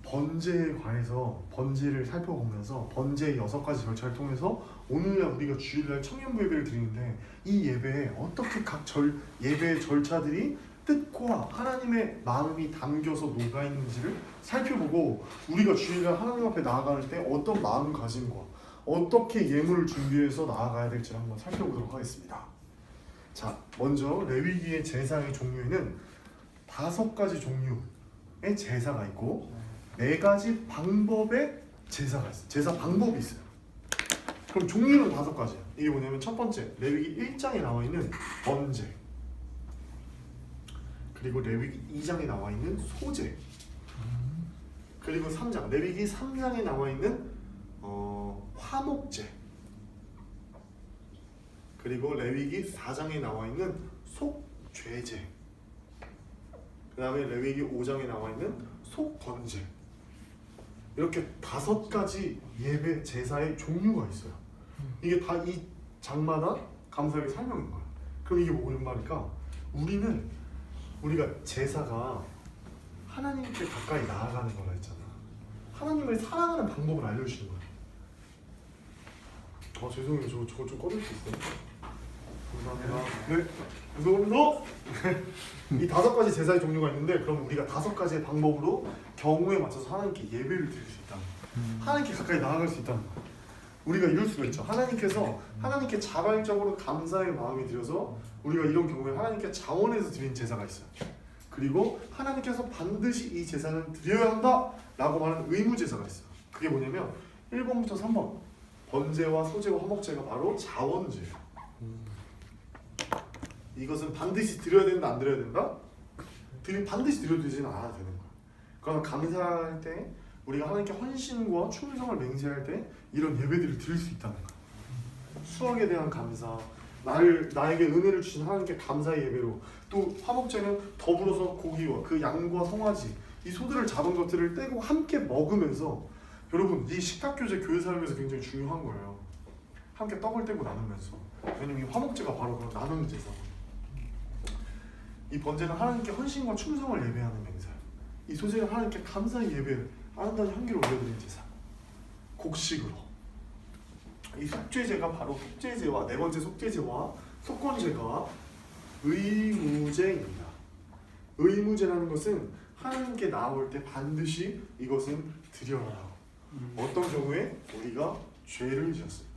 번제에 관해서 번제를 살펴보면서 번제의 6가지 절차를 통해서 오늘날 우리가 주일날 청년부 예배를 드리는데 이 예배에 어떻게 각 예배의 절차들이 뜻과 하나님의 마음이 담겨서 녹아있는지를 살펴보고 우리가 주일날 하나님 앞에 나아갈 때 어떤 마음가짐과 어떻게 예물을 준비해서 나아가야 될지를 한번 살펴보도록 하겠습니다. 자, 먼저 레위기의 제사의 종류에는 5가지 종류의 제사가 있고 4가지 방법의 제사가 있어요. 제사 방법이 있어요. 그럼 종류는 5가지예요. 이게 뭐냐면 첫 번째, 레위기 1장에 나와 있는 번제, 그리고 레위기 2장에 나와 있는 소제, 그리고 3장, 레위기 3장에 나와 있는 화목제, 그리고 레위기 4장에 나와 있는 속죄제, 그 다음에 레위기 5장에 나와 있는 속건제. 이렇게 5가지 예배 제사의 종류가 있어요. 이게 다 이 장마다 감사하게 설명인 거예요. 그럼 이게 무슨 말일까? 우리가 제사가 하나님께 가까이 나아가는 거라 했잖아. 하나님을 사랑하는 방법을 알려주시는 거예요. 죄송해요. 저거 좀 꺼줄 수 있어요? 감사합니다. 네, 감사합니다. 이 5가지 제사의 종류가 있는데 그럼 우리가 5가지의 방법으로 경우에 맞춰서 하나님께 예배를 드릴 수 있다는 거예요. 하나님께 가까이 나아갈 수 있다는 거예요. 우리가 이룰 수가 있죠. 하나님께서 하나님께 자발적으로 감사의 마음이 들여서 우리가 이런 경우에 하나님께 자원해서 드린 제사가 있어요. 그리고 하나님께서 반드시 이 제사는 드려야 한다 라고 말하는 의무 제사가 있어요. 그게 뭐냐면 1번부터 3번 번제와 소제와 화목제가 바로 자원제예요. 이것은 반드시 드려야 된다, 안 드려야 된다? 반드시 드려도 되지는 않아도 되는 거야. 그러나 감사할 때 우리가 하나님께 헌신과 충성을 맹세할 때 이런 예배들을 드릴 수 있다는 거야. 수학에 대한 감사, 나에게 은혜를 주신 하나님께 감사의 예배로, 또 화목제는 더불어서 고기와 그 양과 송아지, 이 소들을 잡은 것들을 떼고 함께 먹으면서, 여러분 이 식탁교제 교회 삶에서 굉장히 중요한 거예요. 함께 떡을 떼고 나누면서. 왜냐면 이 화목제가 바로 그런 나누는 제사거든요. 이 번제는 하나님께 헌신과 충성을 예배하는 맹세예요. 이 소제는 하나님께 감사의 예배를 아름다운 향기를 올려드리는 제사. 곡식으로. 이 속죄제가 바로 속죄제와 4번째 속죄제와 속건제가 의무제입니다. 의무제라는 것은 하나님께 나올 때 반드시 이것은 드려라. 어떤 경우에? 우리가 죄를 지었을 때.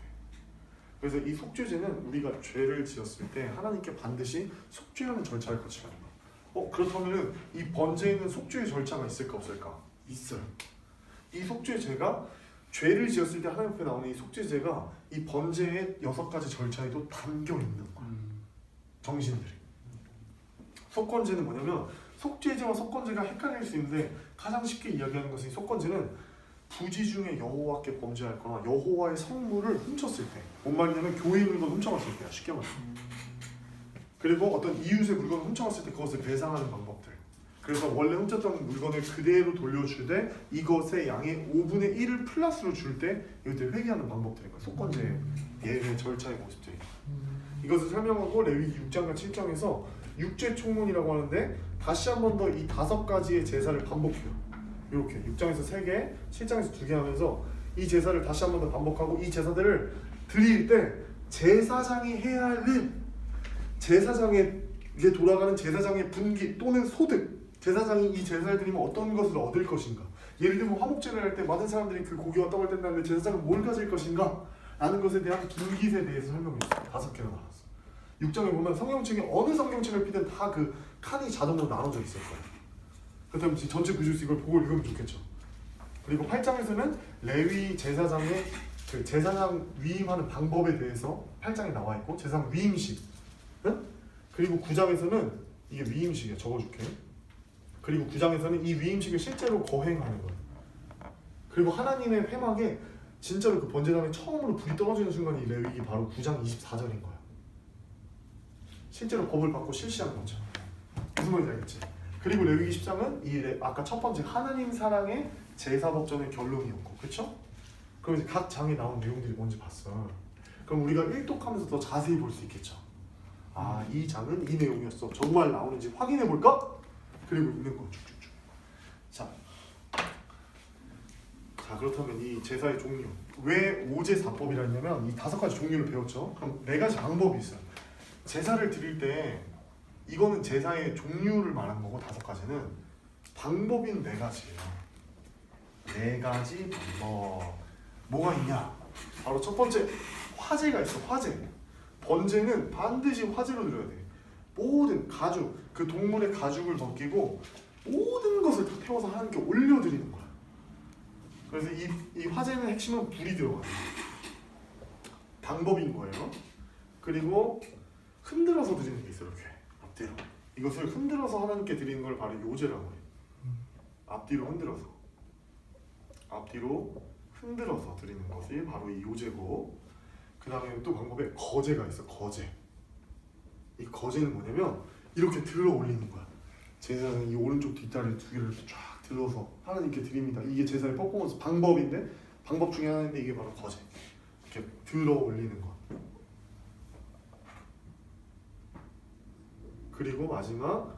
그래서 이 속죄제는 우리가 죄를 지었을 때 하나님께 반드시 속죄하는 절차를 거치는 거예요. 그렇다면 이 번제에는 속죄의 절차가 있을까 없을까? 있어요. 이 속죄제가 죄를 지었을 때 하나님 앞에 나오는 이 속죄제가 이 번제의 6가지 절차에도 담겨 있는 거예요. 정신들이. 속건제는 뭐냐면 속죄제와 속건제가 헷갈릴 수 있는데 가장 쉽게 이야기하는 것은 이 속건제는 부지 중에 여호와께 범죄하거나 여호와의 성물을 훔쳤을 때, 뭔 말이냐면 교회의 물건 훔쳐갔을 때야, 쉽게 말해서. 그리고 어떤 이웃의 물건을 훔쳐갔을 때 그것을 배상하는 방법들. 그래서 원래 훔쳤던 물건을 그대로 돌려줄 때 이것의 양의 5분의 1을 플러스로 줄 때 이것들 회개하는 방법들이니까 속건제 예배 절차의 모습들이. 이것을 설명하고 레위기 6장과 7장에서 육죄 총론이라고 하는데 다시 한 번 더 이 5가지의 제사를 반복해요. 이렇게 6장에서 3개, 7장에서 2개 하면서 이 제사를 다시 한 번 더 반복하고 이 제사들을 드릴 때 제사장이 해야 할 일, 제사장에게 돌아가는 제사장의 분기 또는 소득, 제사장이 이 제사를 드리면 어떤 것을 얻을 것인가. 예를 들면 화목제를 할 때 많은 사람들이 그 고기와 떡을 뗀다는데 제사장은 뭘 가질 것인가 라는 것에 대한 분깃에 대해서 설명이 있어요. 5개가 나왔어. 6장에 보면 성경책에 어느 성경책을 피든 다 그 칸이 자동으로 나눠져 있을 거예요. 그렇다면 전체 구조에서 이걸 보고 읽으면 좋겠죠. 그리고 8장에서는 레위 제사장의 그 제사장 위임하는 방법에 대해서 8장에 나와 있고 제사장 위임식. 응? 그리고 9장에서는 이게 위임식이야. 적어줄게. 그리고 9장에서는 이 위임식을 실제로 거행하는 거예요. 그리고 하나님의 회막에 진짜로 그 번제단에 처음으로 불이 떨어지는 순간이 레위기 바로 9장 24절인 거야. 실제로 법을 받고 실시한 거죠. 무슨 말인지 알겠지? 그리고 레위기 10장은 아까 첫 번째 하나님 사랑의 제사법전의 결론이었고, 그렇죠? 그럼 이제 각 장에 나온 내용들이 뭔지 봤어. 그럼 우리가 일독하면서 더 자세히 볼 수 있겠죠. 이 장은 이 내용이었어. 정말 나오는지 확인해 볼까? 그리고 읽는 거 쭉쭉쭉. 자, 자, 그렇다면 이 제사의 종류, 왜 오제사법이라 했냐면 이 5가지 종류를 배웠죠. 그럼 4가지 방법이 있어요. 제사를 드릴 때 이거는 제사의 종류를 말하는 거고 5가지는 방법인 4가지예요. 4가지 방법. 뭐가 있냐? 바로 첫 번째, 화제가 있어. 화제. 번제는 반드시 화제로 드려야 돼. 모든 가죽, 그 동물의 가죽을 벗기고 모든 것을 다 태워서 하나님께 올려드리는 거야. 그래서 이 화제는 핵심은 불이 들어가요. 방법인 거예요. 그리고 흔들어서 드리는 게 있어요. 이렇게 앞뒤로. 이것을 흔들어서 하나님께 드리는 걸 바로 요제라고 해요. 앞뒤로 흔들어서. 앞뒤로 흔들어서 드리는 것이 바로 이 요제고, 그 다음에 또 방법에 거제가 있어. 거제. 이 거제는 뭐냐면 이렇게 들어 올리는 거야. 제사장이 이 오른쪽 뒷다리 2개를 이렇게 쫙 들어서 하나님께 드립니다. 이게 제사의 퍼포먼스 방법인데, 방법 중에 하나인데 이게 바로 거제. 이렇게 들어 올리는 거. 그리고 마지막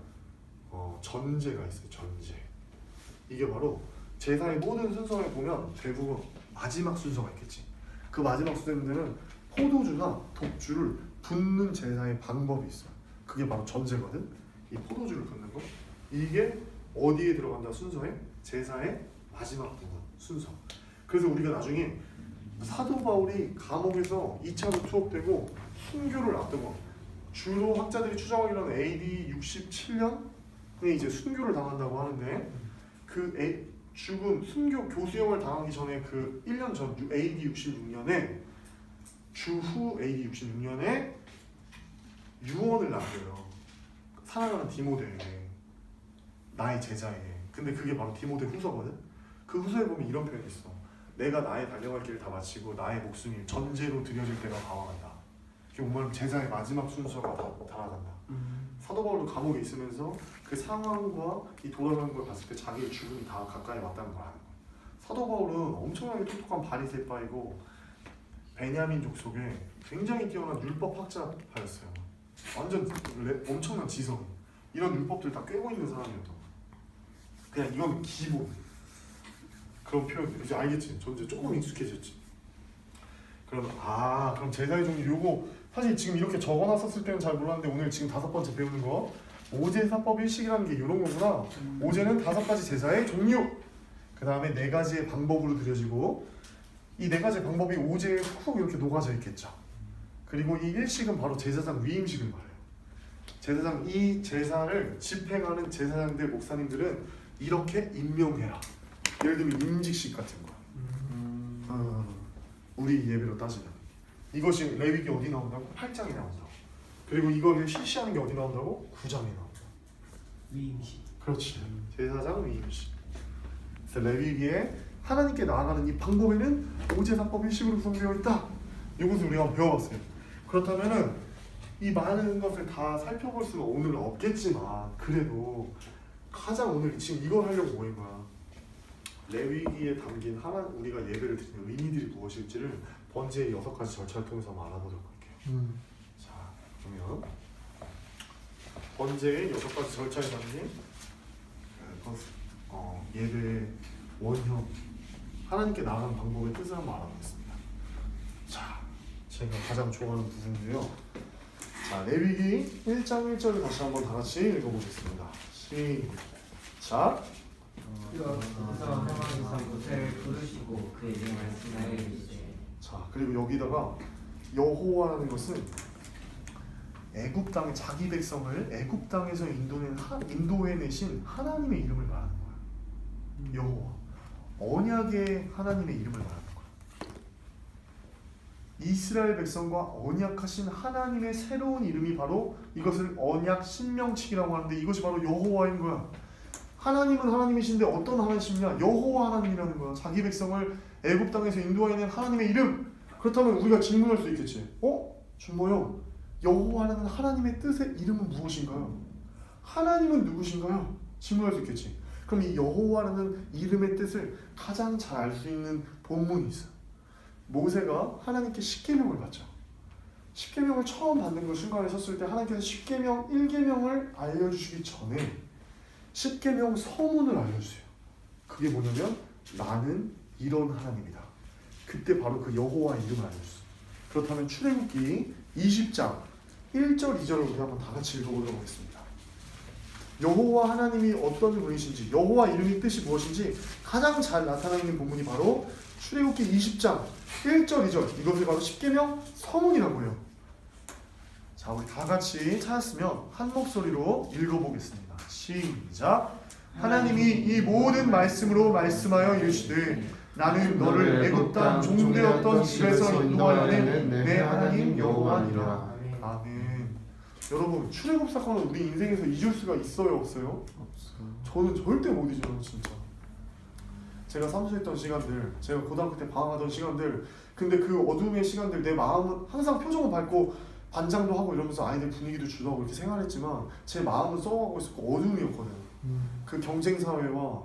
전제가 있어요. 전제. 이게 바로 제사의 모든 순서에 보면 대부분 마지막 순서가 있겠지. 그 마지막 순서에는 포도주나 독주를 붓는 제사의 방법이 있어요. 그게 바로 전제거든. 이 포도주를 붓는 거. 이게 어디에 들어간다 순서에? 제사의 마지막 부분 순서. 그래서 우리가 나중에 사도 바울이 감옥에서 2차로 투옥되고 순교를 앞두고, 주로 학자들이 추정하기로는 AD 67년에 이제 순교를 당한다고 하는데, 그 죽은 순교 교수형을 당하기 전에 그 1년 전 AD 66년에 주후 AD 66년에 유언을 남겨요. 사랑하는 디모데에게, 나의 제자에게. 근데 그게 바로 디모데 후서거든. 그 후서에 보면 이런 표현이 있어. 내가 나의 달려갈 길을 다 마치고 나의 목숨이 전제로 드려질 때가 다가간다. 이게 뭐냐면 제사의 마지막 순서가 달아간다. 사도 바울도 감옥에 있으면서 그 상황과 이 돌아가는 걸 봤을 때 자기의 죽음이 다 가까이 왔다는 걸 아는 거야. 사도 바울은 엄청나게 똑똑한 바리새파이고 베냐민족 속에 굉장히 뛰어난 율법 학자파였어요. 완전 엄청난 지성. 이런 율법들 다 꿰고 있는 사람이었던 거야. 그냥 이건 기본. 그런 표현들 이제 알겠지? 저 이제 조금 익숙해졌지. 그럼 제사의 종류 요거 사실 지금 이렇게 적어놨었을 때는 잘 몰랐는데 오늘 지금 5번째 배우는 거 오제사법 일식이라는 게 이런 거구나. 오제는 5가지 제사의 종류. 그 다음에 4가지의 방법으로 드려지고, 이 4가지 방법이 오제에 훅 이렇게 녹아져 있겠죠. 그리고 이 일식은 바로 제사장 위임식을 말해요. 제사장, 이 제사를 집행하는 제사장들, 목사님들은 이렇게 임명해라. 예를 들면 임직식 같은 거. 우리 예배로 따지면 이것이 레위기 어디 나온다고? 8장에 나온다고. 그리고 이거를 실시하는 게 어디 나온다고? 9장에 나온다고. 위임식. 그렇지. 제사장 위임식. 그래서 레위기에 하나님께 나아가는 이 방법에는 오제사법 일식으로 구성되어 있다. 이것을 우리가 한번 배워봤어요. 그렇다면은 이 많은 것을 다 살펴볼 수는 오늘 없겠지만, 그래도 가장 오늘 지금 이걸 하려고 모인 거야. 레위기에 담긴 우리가 예배를 드리는 의미들이 무엇일지를 번제의 6가지 절차를 통해서 한번 알아보도록 할게요. 자, 그러면 번제의 6가지 절차에 담긴 예배의 원형, 하나님께 나아가는 방법의 뜻을 한번 알아보겠습니다. 자, 제가 가장 좋아하는 부분인데요. 자, 레위기 1장 1절을 다시 한번 다 같이 읽어보겠습니다. 시작. 모세를 부르시고 그에게 말씀하여 이르시되. 자, 그리고 여기다가 여호와라는 것은 애굽 땅의 자기 백성을 애굽 땅에서 인도해내신 하나님의 이름을 말하는 거야. 여호와, 언약의 하나님의 이름을 말하는 거야. 이스라엘 백성과 언약하신 하나님의 새로운 이름이 바로, 이것을 언약 신명칙이라고 하는데 이것이 바로 여호와인 거야. 하나님은 하나님이신데 어떤 하나님이냐? 여호와 하나님이라는 거야. 자기 백성을 애굽 땅에서 인도해낸 하나님의 이름. 그렇다면 우리가 질문할 수 있겠지. 준모형, 여호와라는 하나님의 뜻의 이름은 무엇인가요? 하나님은 누구신가요? 질문할 수 있겠지. 그럼 이 여호와라는 이름의 뜻을 가장 잘 알 수 있는 본문이 있어. 모세가 하나님께 십계명을 받죠. 십계명을 처음 받는 그 순간에 섰을 때 하나님께서 십계명 1계명을 알려주시기 전에 십계명 서문을 알려주세요. 그게 뭐냐면 나는 이런 하나님이다. 그때 바로 그 여호와 이름을 알려줬어. 그렇다면 출애굽기 20장 1절 2절을 우리 한번 다 같이 읽어보도록 하겠습니다. 여호와 하나님이 어떤 분이신지, 여호와 이름의 뜻이 무엇인지 가장 잘 나타나 있는 본문이 바로 출애굽기 20장 1절 2절, 이것을 바로 십계명 서문이라고 해요. 자, 우리 다 같이 찾았으면 한 목소리로 읽어보겠습니다. 시작. 하나님이 이 모든 말씀으로 말씀하여 이르시되 나는 너를 애굽 땅 종되었던 집에서 인도하여낸 내 하나님 여호와니라. 아멘. 여러분, 출애굽 사건은 우리 인생에서 잊을 수가 있어요, 없어요? 없어요. 저는 절대 못 잊어요, 진짜. 제가 삼수했던 시간들, 제가 고등학교 때 방황하던 시간들, 근데 그 어둠의 시간들, 내 마음은 항상 표정은 밝고 반장도 하고 이러면서 아이들 분위기도 주도하고 이렇게 생활했지만 제 마음은 썩어가고 있었고 어둠이었거든요. 그 경쟁 사회와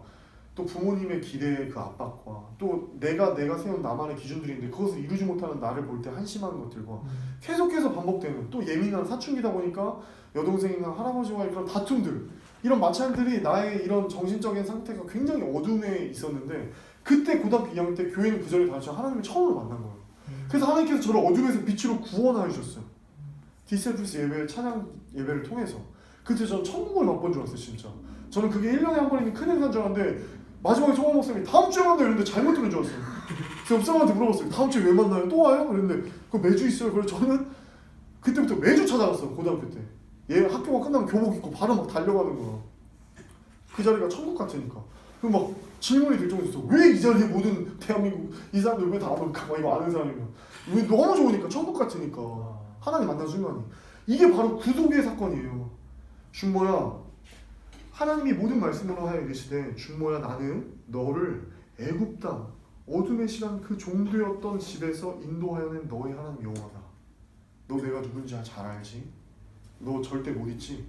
또 부모님의 기대의 그 압박과 또 내가 세운 나만의 기준들인데 그것을 이루지 못하는 나를 볼 때 한심한 것들과 계속해서 반복되는, 또 예민한 사춘기다 보니까 여동생이나 할아버지와의 그런 다툼들, 이런 마찰들이 나의 이런 정신적인 상태가 굉장히 어둠에 있었는데, 그때 고등학교 2학년 때 교회는 그 전에 다시 하나님을 처음으로 만난 거예요. 그래서 하나님께서 저를 어둠에서 빛으로 구원하여 주셨어요. 디셀프스 예배, 찬양 예배를 통해서. 그때 저는 천국을 맛본 줄 알았어요, 진짜. 저는 그게 1년에 한 번 있는 큰 행사인 줄 알았는데 마지막에 정화 목사님이 다음 주에 만나요 이랬는데 잘못 들은 줄 알았어요. 그래서 목사님한테 물어봤어요. 다음 주에 왜 만나요? 또 와요? 그랬는데 그거 매주 있어요. 그래서 저는 그때부터 매주 찾아갔어요, 고등학교 때. 얘 학교가 끝나면 교복 입고 바로 막 달려가는 거야. 그 자리가 천국 같으니까. 그럼 막 질문이 들 정도였어. 왜 이 자리에 모든 대한민국 이 사람들 왜 다 올까? 막 이거 아는 사람이면. 왜 너무 좋으니까, 천국 같으니까. 하나님 만난 순간이. 이게 바로 구속의 사건이에요. 중모야, 하나님이 모든 말씀으로 하여 이르시되 중모야 나는 너를 애굽 땅 어둠의 시간 그 종되었던 집에서 인도하여낸 너의 하나님 여호와다. 너 내가 누군지 잘 알지? 너 절대 못 잊지?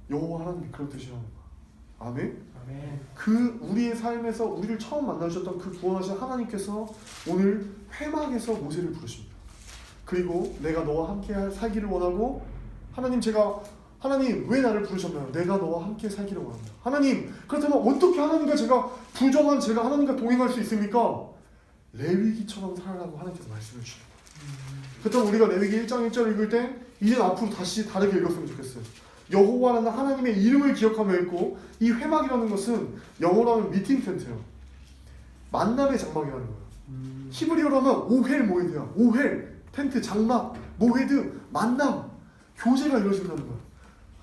여호와 하나님이 그런 뜻이라는 거야. 아멘? 아멘. 그 우리의 삶에서 우리를 처음 만나주셨던 그 구원하신 하나님께서 오늘 회막에서 모세를 부르십니다. 그리고 내가 너와 함께 살기를 원하고, 하나님 왜 나를 부르셨나요? 내가 너와 함께 살기를 원합니다. 하나님, 그렇다면 어떻게 하나님과 제가 부정한 제가 하나님과 동행할 수 있습니까? 레위기처럼 살아라고 하나님께서 말씀을 주시는 거예요. 그렇다면 우리가 레위기 1장 1절을 읽을 때 이제 앞으로 다시 다르게 읽었으면 좋겠어요. 여호와라는 하나님의 이름을 기억하며 읽고, 이 회막이라는 것은 영어로 하면 미팅 텐트예요. 만남의 장막이라는 거예요. 히브리어로 하면 오헬 모헤드야. 오헬, 텐트, 장막, 모헤드, 만남, 교제가 이루어진다는 거예요.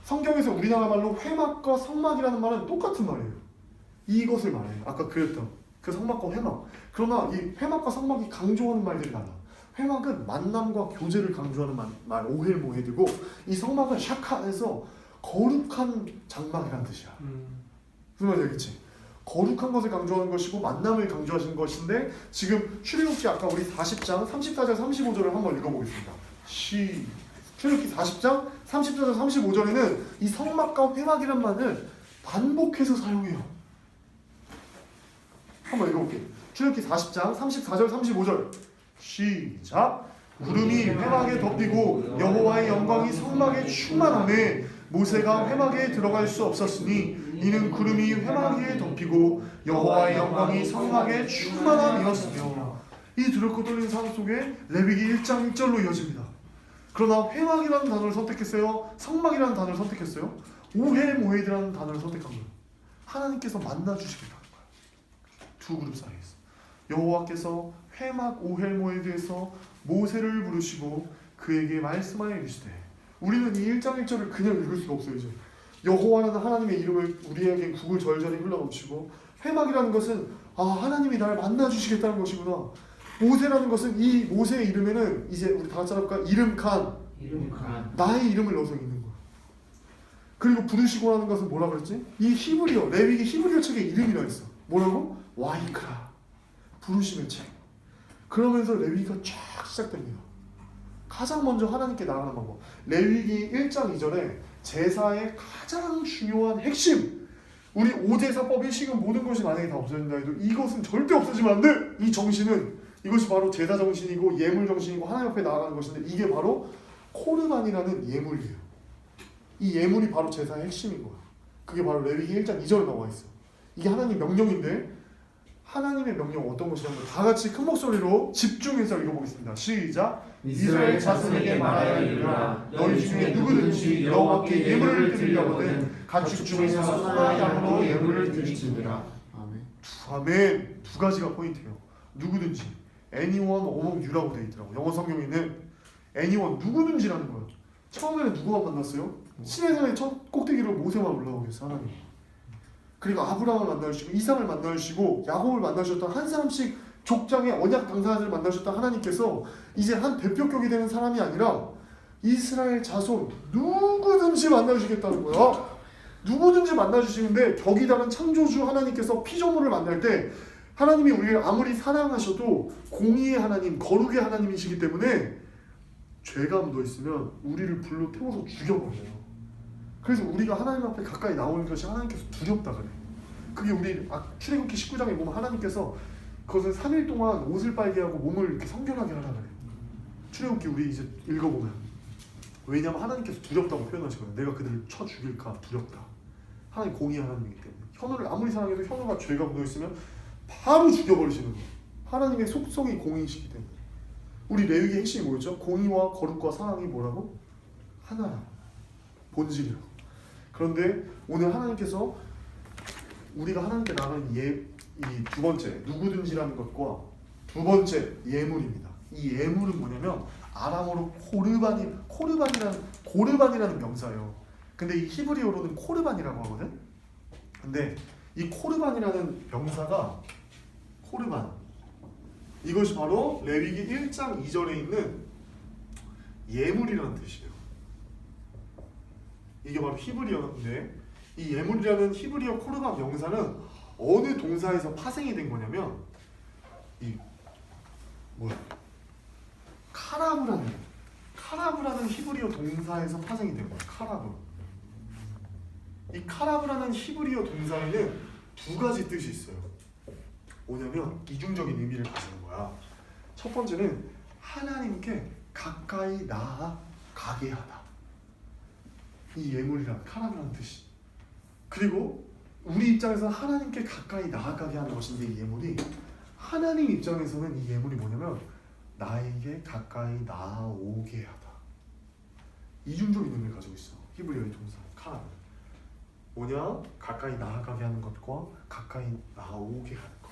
성경에서 우리나라 말로 회막과 성막이라는 말은 똑같은 말이에요. 이것을 말해요. 아까 그랬던 그 성막과 회막. 그러나 이 회막과 성막이 강조하는 말들이 달라. 회막은 만남과 교제를 강조하는 말 오헬 모헤드고, 이 성막은 샤카에서 거룩한 장막이라는 뜻이야. 무슨 말인지 알겠지? 거룩한 것을 강조하는 것이고 만남을 강조하시는 것인데, 지금 출애굽기 아까 우리 40장 34절 35절을 한번 읽어보겠습니다. 출애굽기 40장 34절 35절에는 이 성막과 회막이란 말을 반복해서 사용해요. 한번 읽어볼게요. 출애굽기 40장 34절 35절 시작. 구름이 회막에 덮이고 여호와의 영광이 성막에 충만하매 모세가 회막에 들어갈 수 없었으니 이는 구름이 회막에 덮이고 여호와의 영광이 성막에 충만함이었으며. 이 두렵고 떨리는 상황 속에 레위기 1장 1절로 이어집니다. 그러나 회막이라는 단어를 선택했어요? 성막이라는 단어를 선택했어요? 오헬 모헤드라는 단어를 선택한 거예요. 하나님께서 만나주시겠다는 거예요. 두 그룹 사이에서 여호와께서 회막 오헬 모헤드에서 모세를 부르시고 그에게 말씀하여 이르시되, 우리는 이 1장 1절을 그냥 읽을 수가 없어요. 이제 여호와라는 하나님의 이름을 우리에게 구글절절히 흘러넘치고, 회막이라는 것은 하나님이 나를 만나주시겠다는 것이구나. 모세라는 것은 이 모세의 이름에는 이제 우리 다 같이 할까? 이름칸, 나의 이름을 넣어서 있는 거야. 그리고 부르시고 하는 것은 뭐라 그랬지? 이 히브리어, 레위기 히브리어 책에 이름이라 했어. 뭐라고? 와이크라, 부르심의 책. 그러면서 레위기가 쫙 시작됩니다. 가장 먼저 하나님께 나아가는 방법. 레위기 1장 2절에 제사의 가장 중요한 핵심, 우리 오제사법 일식은 모든 것이 만약에 다 없어진다 해도 이것은 절대 없어지면 안 돼! 이 정신은, 이것이 바로 제사 정신이고 예물 정신이고 하나님 앞에 나아가는 것인데, 이게 바로 코르반이라는 예물이에요. 이 예물이 바로 제사의 핵심인 거예요. 그게 바로 레위기 1장 2절에 나와 있어. 이게 하나님 명령인데 하나님의 명령 어떤 것이냐면 다 같이 큰 목소리로 집중해서 읽어보겠습니다. 시작. 이스라엘 자손에게 말하여 이르라. 너희 중에 누구든지 여호와께 예물을 드리려거든 가축 중에서 소나 양으로 예물을 드릴지니라. 아멘. 아멘. 두 가지가 포인트예요. 누구든지 anyone among you라고 되어 있더라고. 영어 성경에는 anyone 누구든지라는 거예요. 처음에는 누구만 만났어요? 시내산의 첫 꼭대기로 모세만 올라오게 했어 하나님. 그리고 아브라함을 만나주시고 이삭을 만나주시고 야곱을 만나주셨던 한 사람씩 족장의 언약 당사자를 만나주셨던 하나님께서 이제 한 대표격이 되는 사람이 아니라 이스라엘 자손 누구든지 만나주시겠다는 거야. 누구든지 만나주시는데 격이 다른 창조주 하나님께서 피조물을 만날 때 하나님이 우리를 아무리 사랑하셔도 공의의 하나님, 거룩의 하나님이시기 때문에 죄가 묻어있으면 우리를 불로 태워서 죽여버려요. 그래서 우리가 하나님 앞에 가까이 나오는 것이 하나님께서 두렵다 그래. 그게 우리 출애굽기 19장에 보면 하나님께서 그것을 3일 동안 옷을 빨게 하고 몸을 이렇게 성결하게 하라 그래. 출애굽기 우리 이제 읽어보면 왜냐하면 하나님께서 두렵다고 표현하시거든요. 내가 그들을 쳐 죽일까 두렵다. 하나님 공의 하나님이기 때문에 현우를 아무리 사랑해도 현우가 죄가 묻어있으면 바로 죽여버리시는 거예요. 하나님의 속성이 공의이시기 때문에. 우리 레위기의 핵심이 뭐였죠? 공의와 거룩과 사랑이 뭐라고? 하나라고. 본질이라고. 그런데 오늘 하나님께서 우리가 하나님께 나가는 이 두 번째 누구든지라는 것과 두 번째 예물입니다. 이 예물은 뭐냐면 아람어로 고르반이라는 명사예요. 근데 이 히브리어로는 코르반이라고 하거든. 근데 이 코르반이라는 명사가 코르반 이것이 바로 레위기 1장 2절에 있는 예물이라는 뜻이에요. 이게 바로 히브리어인데 이 예물이라는 히브리어 코르반 명사는 어느 동사에서 파생이 된 거냐면 이 카라브라는 히브리어 동사에서 파생이 된 거예요. 카라브. 이 카라브라는 히브리어 동사에는 두 가지 뜻이 있어요. 뭐냐면 이중적인 의미를 가지는 거야. 첫 번째는 하나님께 가까이 나아가게 하다. 이 예물이란 카라브라는 뜻이. 그리고 우리 입장에서는 하나님께 가까이 나아가게 하는 것인데 이 예물이 하나님 입장에서는 이 예물이 뭐냐면 나에게 가까이 나오게 하다. 이중적인 의미를 가지고 있어. 히브리어의 동사 카라브. 뭐냐? 가까이 나아가게 하는 것과 가까이 나오게 하는 것.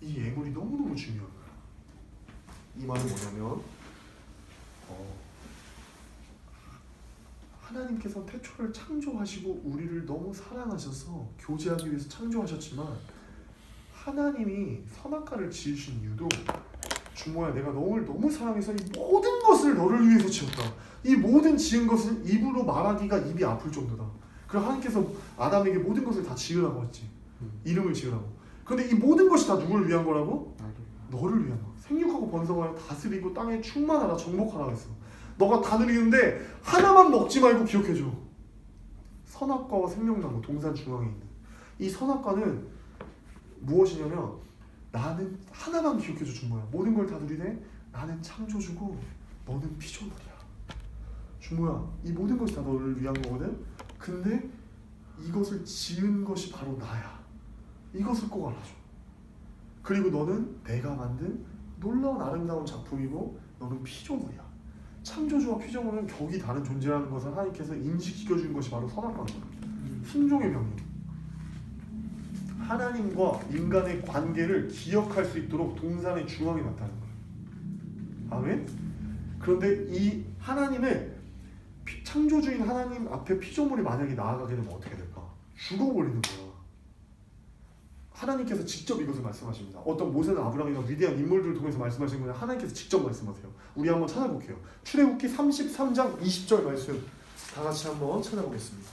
이 예물이 너무너무 중요한 거야. 이 말은 뭐냐면 하나님께서 태초를 창조하시고 우리를 너무 사랑하셔서 교제하기 위해서 창조하셨지만 하나님이 선악과를 지으신 이유도 주모야 내가 너를 너무 사랑해서 이 모든 것을 너를 위해서 지었다. 이 모든 지은 것을 입으로 말하기가 입이 아플 정도다. 그래서 하나님께서 아담에게 모든 것을 다 지으라고 했지. 이름을 지으라고. 그런데 이 모든 것이 다 누구를 위한 거라고? 너를 위한 거. 생육하고 번성하여 다스리고 땅에 충만하라 정복하라 했어. 너가 다 누리는데 하나만 먹지 말고 기억해줘. 선악과와 생명나무 동산 중앙에 있는 이 선악과는 무엇이냐면 나는 하나만 기억해줘 주모야. 모든 걸 다 누리되 나는 창조주고 너는 피조물이야. 주모야 이 모든 것이 다 너를 위한 거거든. 근데 이것을 지은 것이 바로 나야. 이것을 꼭 알아줘. 그리고 너는 내가 만든 놀라운 아름다운 작품이고 너는 피조물이야. 창조주와 피조물은 격이 다른 존재라는 것을 하나님께서 인식시켜주는 것이 바로 선악과입니다. 순종의 명령. 하나님과 인간의 관계를 기억할 수 있도록 동산의 중앙에 나타나는 거예요. 아멘? 그런데 이 하나님의 창조주인 하나님 앞에 피조물이 만약에 나아가게 되면 어떻게 될까? 죽어버리는 거야. 하나님께서 직접 이것을 말씀하십니다. 어떤 모세나 아브라함이나 위대한 인물들을 통해서 말씀하신 거냐? 하나님께서 직접 말씀하세요. 우리 한번 찾아볼게요. 출애굽기 33장 20절 말씀 다 같이 한번 찾아보겠습니다.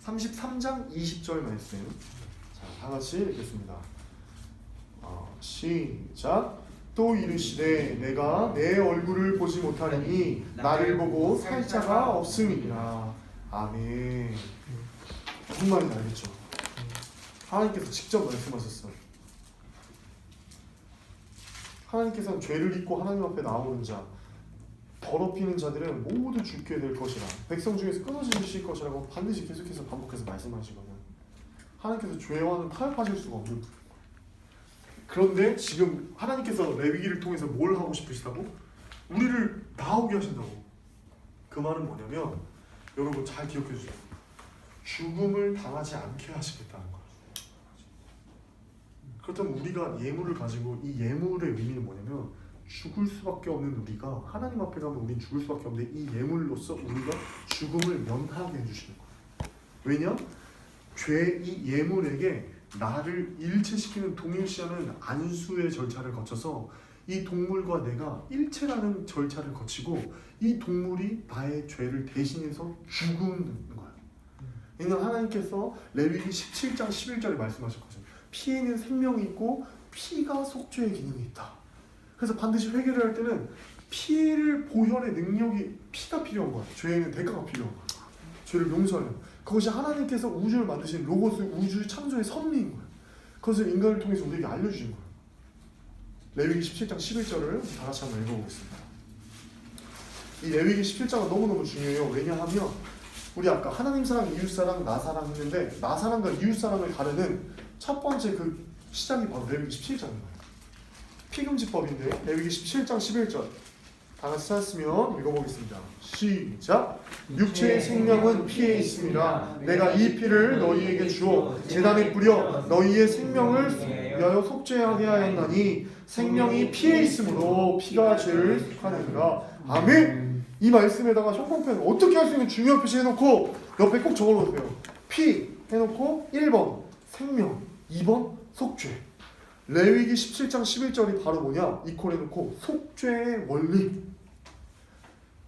33장 20절 말씀. 자, 다 같이 읽겠습니다. 시작. 또 이르시되 내가 내 얼굴을 보지 못하리니 나를 보고 살 자가 없음이니라. 아멘. 무슨 말인지 알겠죠? 하나님께서 직접 말씀하셨어요. 하나님께서는 죄를 잊고 하나님 앞에 나오는 자, 더럽히는 자들은 모두 죽게 될 것이라 백성 중에서 끊어지실 것이라고 반드시 계속해서 반복해서 말씀하시거든. 하나님께서 죄와는 타협하실 수가 없는 분이에요. 그런데 지금 하나님께서 레위기를 통해서 뭘 하고 싶으시다고? 우리를 나오게 하신다고. 그 말은 뭐냐면 여러분 잘 기억해 주세요. 죽음을 당하지 않게 하시겠다는 거예요. 그렇다면 우리가 예물을 가지고 이 예물의 의미는 뭐냐면 죽을 수밖에 없는 우리가 하나님 앞에 가면 우린 죽을 수밖에 없는데 이 예물로서 우리가 죽음을 면하게 해주시는 거예요. 왜냐? 이 예물에게 나를 일체시키는 동일시하는 안수의 절차를 거쳐서 이 동물과 내가 일체라는 절차를 거치고 이 동물이 나의 죄를 대신해서 죽는 거예요. 왜냐하면 하나님께서 레위기 17장 11절에 말씀하셨거든요. 피에는 생명이 있고 피가 속죄의 기능이 있다. 그래서 반드시 회개를 할 때는 피를 보혈의 능력이 피가 필요한 거야. 죄에는 대가가 필요한 거야. 죄를 용서하려면 그것이 하나님께서 우주를 만드신 로고스 우주 창조의 섭리인 거야. 그것을 인간을 통해서 우리에게 알려주신 거야. 레위기 17장 11절을 다 같이 한번 읽어보겠습니다. 이 레위기 17장은 너무너무 중요해요. 왜냐하면 우리 아까 하나님 사랑, 이웃 사랑, 나 사랑 했는데 나 사랑과 이웃 사랑을 가르는 첫 번째 그 시작이 바로 레위기 17장입니다. 피금지법인데 레위기 17장 11절 다 같이 찾았으면 읽어보겠습니다. 시작. 육체의 생명은 피에 있습니다. 내가 이 피를 너희에게 주어 제단에 뿌려 너희의 생명을 위하여 속죄하게 하였나니 생명이 피에 있으므로 피가 죄를 속하느니라. 아멘. 이 말씀에다가 형광펜 어떻게 할 수 있는 중요한 표시 해놓고 옆에 꼭 적어놓으세요. 피 해놓고 1번 생명, 2번 속죄. 레위기 17장 11절이 바로 뭐냐? 이퀄해놓고 속죄의 원리.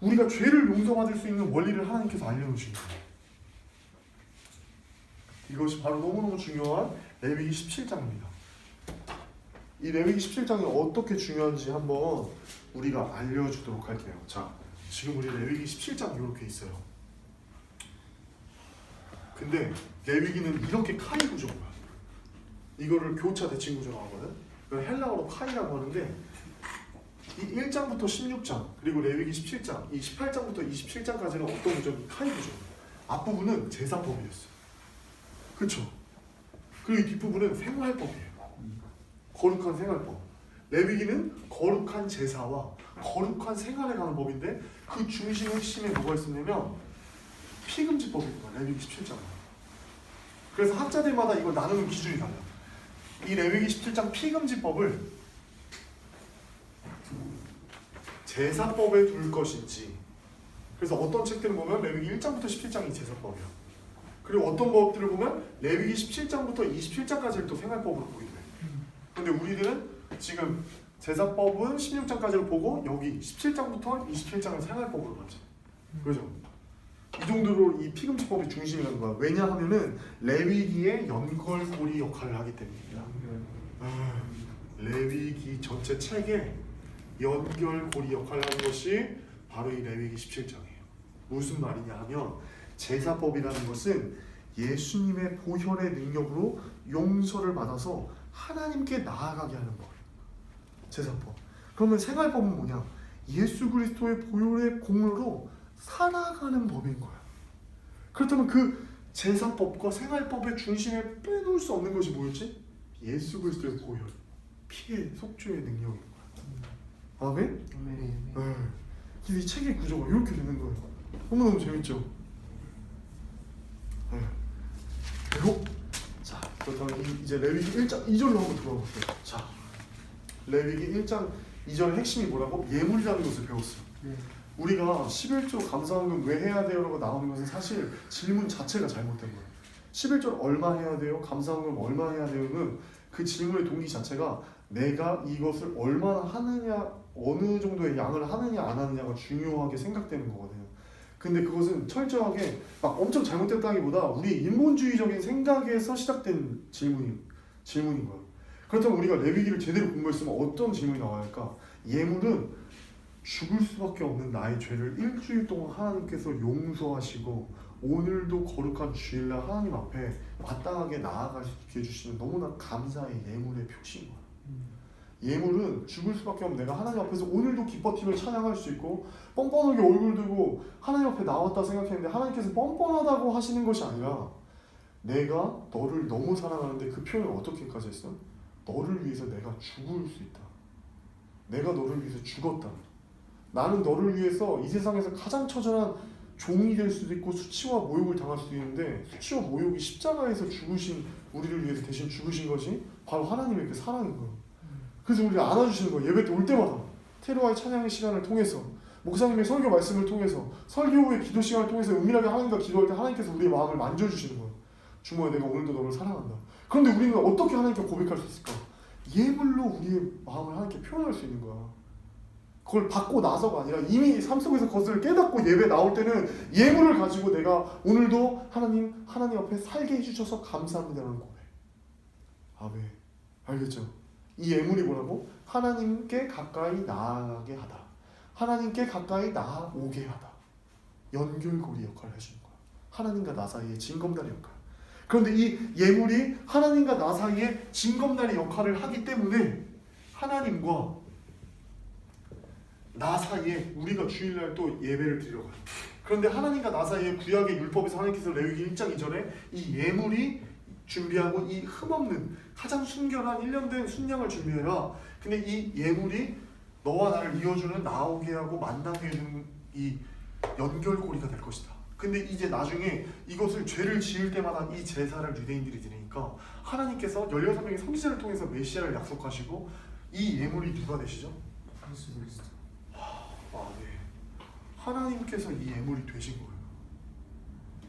우리가 죄를 용서받을 수 있는 원리를 하나님께서 알려주신 거예요. 이것이 바로 너무너무 중요한 레위기 17장입니다. 이 레위기 17장이 어떻게 중요한지 한번 우리가 알려주도록 할게요. 자, 지금 우리 레위기 17장 이렇게 있어요. 근데 레위기는 이렇게 카이 구조인 거야. 이거를 교차 대칭 구조라고 하거든. 이걸 헬라어로 카이라고 하는데 이 1장부터 16장 그리고 레위기 17장 이 18장부터 27장까지는 어떤 구조는 카이 구조. 앞부분은 제사법이었어요. 그렇죠? 그리고 이 뒷부분은 생활법이에요. 거룩한 생활법. 레위기는 거룩한 제사와 거룩한 생활에 관한 법인데 그 중심 핵심에 뭐가 있었냐면 피금지법입니다. 레위기 17장은. 그래서 학자들마다 이걸 나누는 기준이 달라요. 이 레위기 17장 피금지법을 제사법에 둘 것인지, 그래서 어떤 책들을 보면 레위기 1장부터 17장이 제사법이야. 그리고 어떤 법들을 보면 레위기 17장부터 27장까지를 또 생활법으로 보게 돼. 근데 우리들은 지금 제사법은 16장까지를 보고 여기 17장부터 27장을 생활법으로 봤죠. 그죠? 이 정도로 이 피금지법이 중심이라는 거야. 왜냐하면은 레위기의 연결고리 역할을 하기 때문입니다. 레위기 전체 책에 연결고리 역할을 하는 것이 바로 이 레위기 17장이에요. 무슨 말이냐 하면 제사법이라는 것은 예수님의 보혈의 능력으로 용서를 받아서 하나님께 나아가게 하는 법. 제사법. 그러면 생활법은 뭐냐? 예수 그리스도의 보혈의 공로로 살아가는 법인 거야. 그렇다면 그 제사법과 생활법의 중심에 빼놓을 수 없는 것이 뭐였지? 예수 그리스도의 보혈, 피의 속죄의 능력인 거야. 아멘? 네. 이 책의 구조가 이렇게 되는 거예요. 너무너무 재밌죠? 네. 그리고 자, 그렇다면 이제 레위기 1장 2절로 한번 돌아볼게요. 자, 레위기 1장 2절의 핵심이 뭐라고? 예물이라는 것을 배웠어요. 우리가 11조 감사헌금 왜 해야 돼요? 라고 나오는 것은 사실 질문 자체가 잘못된 거예요. 11조 얼마 해야 돼요? 감사헌금 얼마 해야 돼요?는 그 질문의 동기 자체가 내가 이것을 얼마나 하느냐, 어느 정도의 양을 하느냐 안 하느냐가 중요하게 생각되는 거거든요. 근데 그것은 철저하게 막 엄청 잘못됐다기보다 우리 인본주의적인 생각에서 시작된 질문인 거예요. 그렇다면 우리가 레위기를 제대로 공부했으면 어떤 질문이 나와야 할까? 예물은 죽을 수밖에 없는 나의 죄를 일주일 동안 하나님께서 용서하시고 오늘도 거룩한 주일날 하나님 앞에 마땅하게 나아갈 수 있게 해주시는 너무나 감사의 예물의 표시인 거야. 예물은 죽을 수밖에 없는 내가 하나님 앞에서 오늘도 기뻐팀을 찬양할 수 있고 뻔뻔하게 얼굴 들고 하나님 앞에 나왔다 생각했는데 하나님께서 뻔뻔하다고 하시는 것이 아니라 내가 너를 너무 사랑하는데 그 표현을 어떻게까지 했어? 너를 위해서 내가 죽을 수 있다. 내가 너를 위해서 죽었다. 나는 너를 위해서 이 세상에서 가장 처절한 종이 될 수도 있고 수치와 모욕을 당할 수도 있는데 수치와 모욕이 십자가에서 죽으신 우리를 위해서 대신 죽으신 것이 바로 하나님의 그 사랑인 거예요. 그래서 우리를 안아주시는 거예요. 예배 때 올 때마다 테루와의 찬양의 시간을 통해서 목사님의 설교 말씀을 통해서 설교 후의 기도 시간을 통해서 은밀하게 하나님과 기도할 때 하나님께서 우리의 마음을 만져주시는 거예요. 주모야 내가 오늘도 너를 사랑한다. 그런데 우리는 어떻게 하나님께 고백할 수 있을까? 예물로 우리의 마음을 하나님께 표현할 수 있는 거야. 그걸 받고 나서가 아니라 이미 삶 속에서 그것을 깨닫고 예배 나올 때는 예물을 가지고 내가 오늘도 하나님 앞에 살게 해주셔서 감사합니다라는 고백. 아멘. 알겠죠? 이 예물이 뭐라고? 하나님께 가까이 나아가게 하다. 하나님께 가까이 나아오게 하다. 연결고리 역할을 해주는 거야. 하나님과 나 사이의 징검다리 역할. 그런데 이 예물이 하나님과 나 사이의 징검다리 역할을 하기 때문에 하나님과 나 사이에 우리가 주일날 또 예배를 드리러 가요. 그런데 하나님과 나 사이에 구약의 율법에서 하나님께서 레위기 1장 2절에 이 예물이 준비하고 이 흠없는 가장 순결한 1년 된 순양을 준비해라. 근데 이 예물이 너와 나를 이어주는 나오게 하고 만나게 해주는 이 연결고리가 될 것이다. 근데 이제 나중에 이것을 죄를 지을 때마다 이 제사를 유대인들이 드리니까 하나님께서 16명의 선지자를 통해서 메시아를 약속하시고 이 예물이 누가 되시죠? 예수 그리스도. 네. 하나님께서 이 예물이 되신 거예요.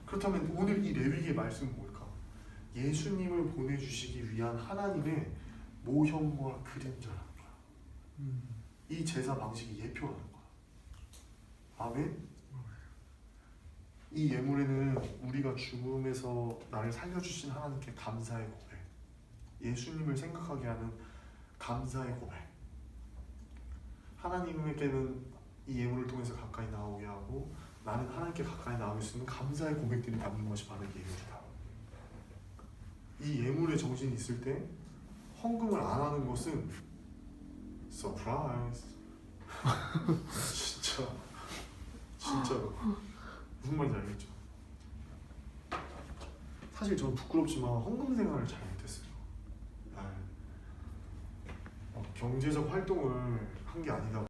그렇다면 오늘 이 레위기의 말씀은 뭘까? 예수님을 보내주시기 위한 하나님의 모형과 그림자라는 거야. 이 제사 방식이 예표라는 거야. 아멘? 이 예물에는 우리가 죽음에서 나를 살려주신 하나님께 감사의 고백, 예수님을 생각하게 하는 감사의 고백, 하나님에게는 이 예물을 통해서 가까이 나오게 하고 나는 하나님께 가까이 나올 수 있는 감사의 고백들이 담긴 것이 바로 예물이다. 이 예물의 정신이 있을 때 헌금을 안 하는 것은 서프라이즈. 진짜로 무슨 말인지 알겠죠? 사실 저는 부끄럽지만 헌금 생활을 잘 못했어요. 경제적 활동을 한 게 아니다